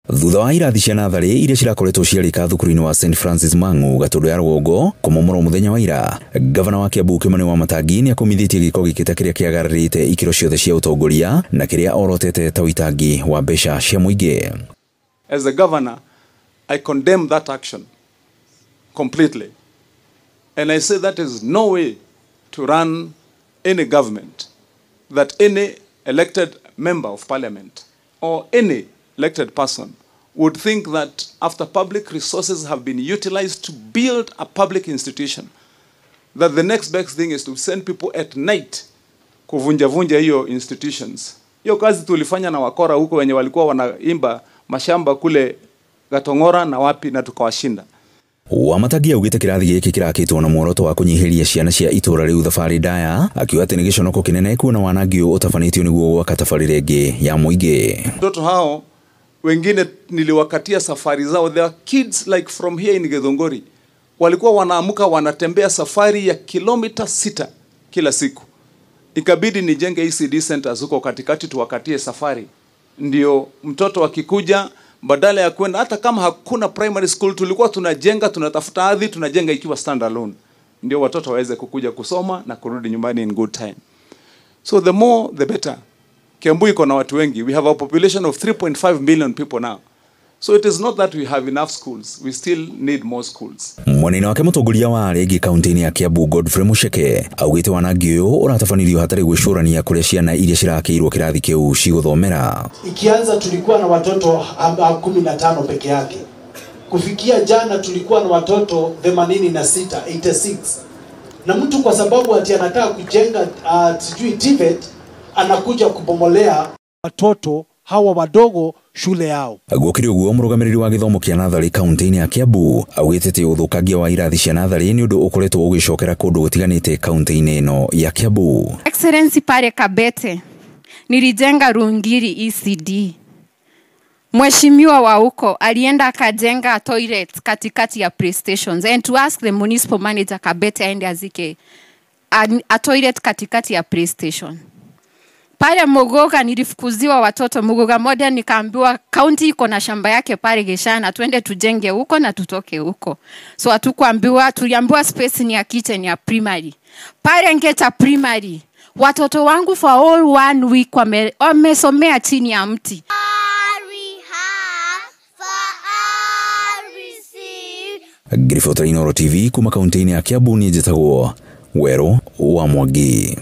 Thutha wa irathi cia nathari iria cirakoretwo ciarika thukuru-ini wa St Francis Mang'u Gatundu ya Rũgongo kumomora muthenya wa ira, gavana wa Kiambu Kimani Wamatangi ni akomithitie giko gikita kiria kiagararite ikiro ciothe cia utongoria na kiria orotete ta witangi wa mbeca cia muingi. As a governor, I condemn that action completely. And I say that is no way to run any government, that any elected member of parliament or any elected person would think that after public resources have been utilized to build a public institution, that the next best thing is to send people at night kuvunja hiyo institutions. Hiyo kazi tulifanya na wakora huko wenye walikuwa wanaimba mashamba kule Gatong'ora na wapi na tukawashinda. Wamatangi augite kirathi giki kirakitwo na muoroto wa kunyihiria ciana cia itura riu thabari ndaya, akiuga ati ni giconoko kinene kuona wanangio utafanitio niguo gwaka thabari rengi ya muingi. Watoto hao wengine niliwakatia safari zao. There are kids like from here in Githunguri walikuwa wanaamuka wanatembea safari ya kilomita 6 kila siku. Ikabidi nijenge ECD centers huko katikati tuwakatie safari, ndio mtoto akikuja badala ya kwenda, hata kama hakuna primary school tulikuwa tunajenga, tunatafuta ardhi tunajenga ikiwa stand alone, ndio watoto waweze kukuja kusoma na kurudi nyumbani in good time. So the more the better. Kiambu iko na watu wengi. We have a population of 3.5 million people now. So it is not that we have enough schools. We still need more schools. Mwanina wake mutongoria wa regi kaunti-ini ya Kiambu Godfrey Mucheke augite wanangi uyu uratafanirio hatari gwicurania kuria ciana iria cirakirwo kirathi kiu ciguthomera. Ikianza tulikuwa na watoto 15 peke yake. Kufikia jana tulikuwa na watoto 86. Na mtu kwa sababu ati anataka kujenga sijui TVET anakuja kubomolea watoto hawa wadogo shule yao. Gukiri uguo murugamiriri wa githomo kia nathari kaunti-ini ya Kiambu augite ati uthukagia wa irathi cia nathari ni undu ukoretwo ugicokera kundu gutiganite kaunti-ini ino ya Kiambu. Excellency pale Kabete nilijenga Rungiri ECD. Mheshimiwa wa huko alienda akajenga toilet katikati ya PlayStations, and to ask the municipal manager Kabete aende azike a toilet katikati ya PlayStation. Pale Mogoga nilifukuziwa watoto Mogoga moja, nikaambiwa county iko na shamba yake pale Geshana, twende tujenge huko na tutoke huko. So hatukuambiwa, tuliambiwa space ni ya kitchen ya primary. Pale Ngeta primary watoto wangu for all 1 week wamesomea chini ya mti. Grifotrainoro TV kuma kaunti-ini ya Kiambu ni njitagwo Wero wa Mwangi.